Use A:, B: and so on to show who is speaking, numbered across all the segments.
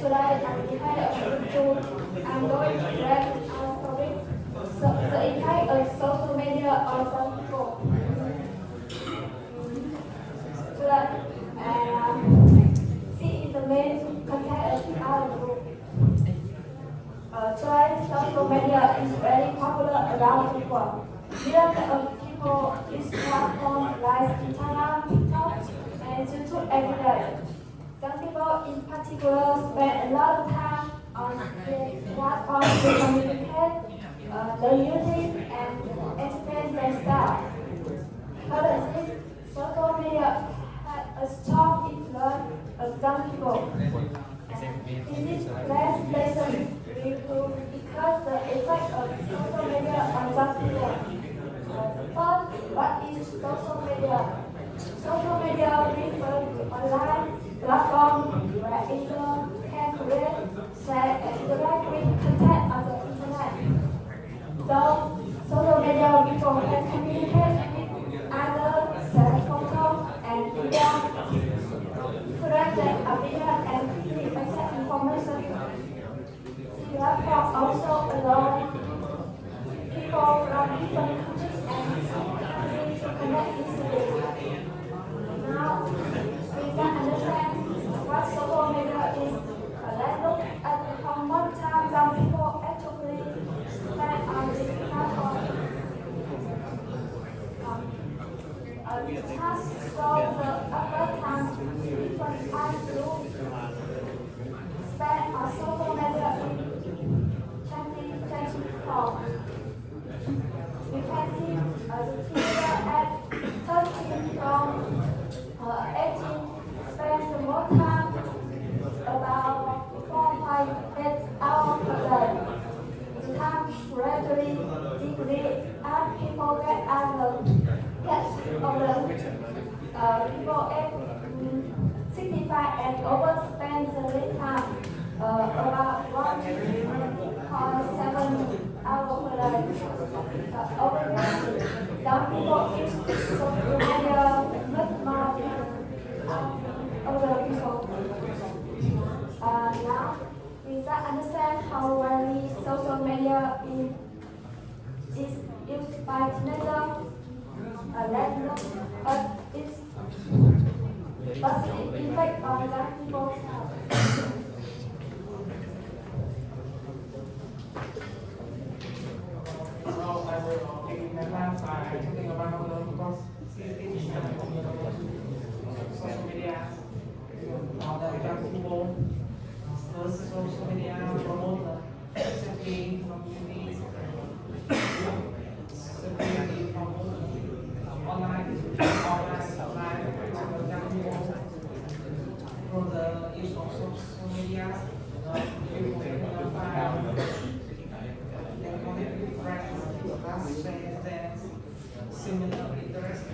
A: Today I'm behind a tool. I'm going to read our topic. So, the impact of social media on some people. Today, she is the main contact of our group. Today, social media is very popular around the world. Millions of people use platforms like Instagram, TikTok, and YouTube every day. Some people in particular spend a lot of time on the platform to communicate, learn new things, and express themselves. Currently, social media has a strong influence on some people. In this last lesson, we will discuss the effect of social media on some people. First, what is social media? Social media refers to online platform where users can create, share, and interact with content on the internet. So, social media people can communicate with others, share photos and videos, correct their opinion, and quickly access information. The platform also allows people from different countries and countries to connect easily. Now, we can understand what social media is. Let's look at how much time some people actually spend on this platform. The task shows the average time different age groups spend on social media in 2024. We can see the teenager at 13 from 18 spends more time, about 4.8 hours per day. The time gradually decreases as people get older. People at 65 and over spend the time about 1.7 hours per day. Overall, young people use social media much more than older people. Now, we can understand how widely social media is used by teenagers. Let's look at its positive effect on young people's health.
B: So I will take my class by talking about the possibilities of social media on the young people. First, social media promote the safety communities, security from online, for young people. From the use of social media, people can identify and connect with friends, classmates, and similar interests.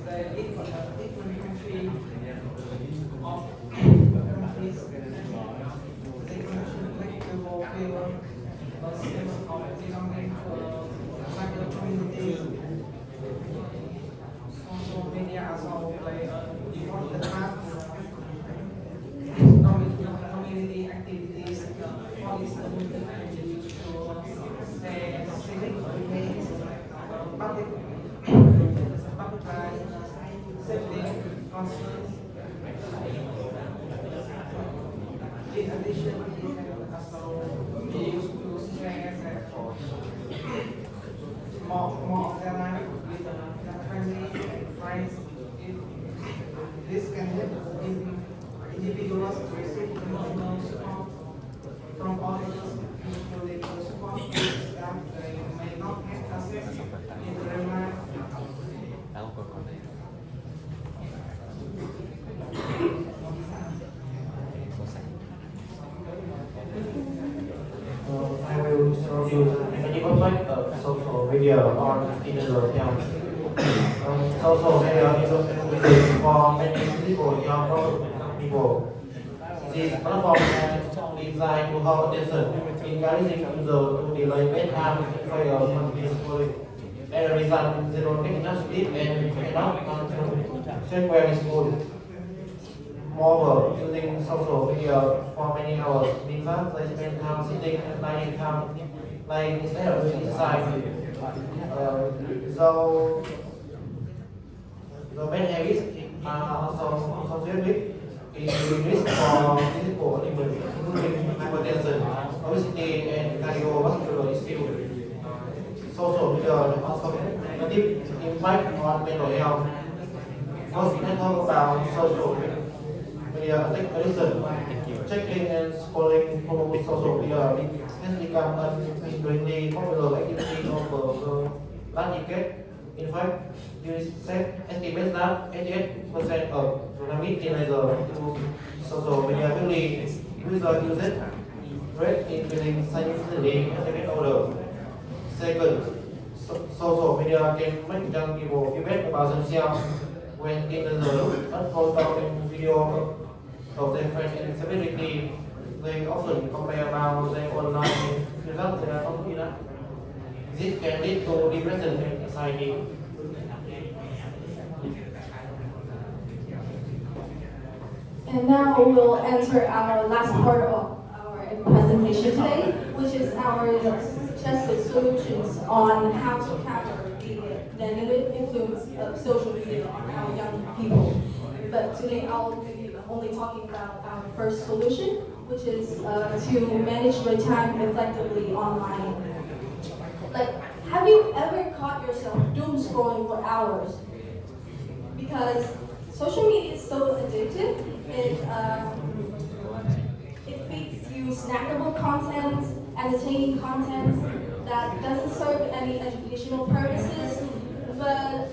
B: The economic country of countries, they contribute to fulfill a sense of belonging to other communities. Social media also play an important part community activities, for instance, and used to stay civic debates, public safety concerns. In addition, it can also be used to share more of their life with their family and friends. This can help individuals to receive emotional support from others, including the support groups that they may not have access in real life.
C: I will show you the many effects of social media on individual health. Social media is a for many people, young people. This platform is designed to help attention, encouraging users to delay bedtime and fail peacefully. As a result, they don't get enough sleep and cannot check where is food. Moreover, using social media for many hours means that they spend time sitting and lying down, like instead of doing exercise. So the bad habits are also associated with increased risk for physical illness, including hypertension, obesity, and cardiovascular issues. Social media also negative impact on mental health. First, let's talk about social media addiction. Checking and scrolling through social media has become an increasingly popular activity of the last decade. In fact, UNICEF estimates that 88% of Vietnamese teenagers use social media daily. User usage rate is getting significantly as they get older. Second, social media can make young people feel bad about themselves when teenagers look at photos and video of their friends and celebrity. They often compare about their own life without their own enough. This can lead to depression and anxiety.
A: And now we'll enter our last part of our presentation today, which is our suggested solutions on how to counter the negative influence of social media on our young people. But today I'll be only talking about our first solution, which is to manage your time effectively online. Like, have you ever caught yourself doom scrolling for hours? Because social media is so addictive. It feeds you snackable content, entertaining content that doesn't serve any educational purposes, but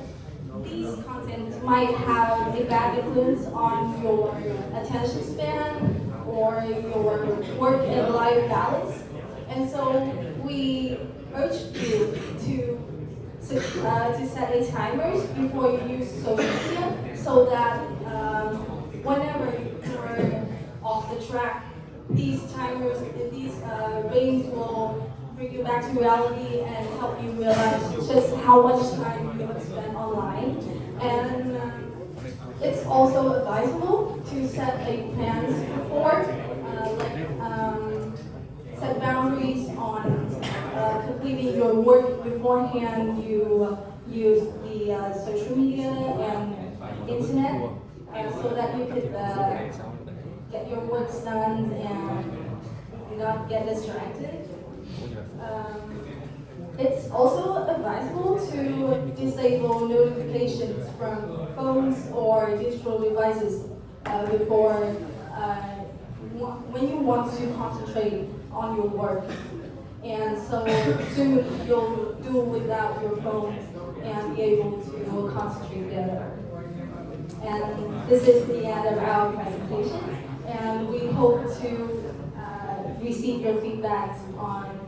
A: these contents might have a bad influence on your attention span or your work and life balance. And so we urge you to set a timers before you use social media so that whenever you're off the track, these timers, these rings will bring you back to reality and help you realize just how much time you have spent online. And it's also advisable to set a plans before, set boundaries on completing your work beforehand. You use the social media and internet so that you could get your works done and not get distracted. It's also advisable to disable notifications from phones or digital devices before when you want to concentrate on your work. And so soon you'll do without your phone and be able to concentrate better. And this is the end of our presentation. And we hope to receive your feedback on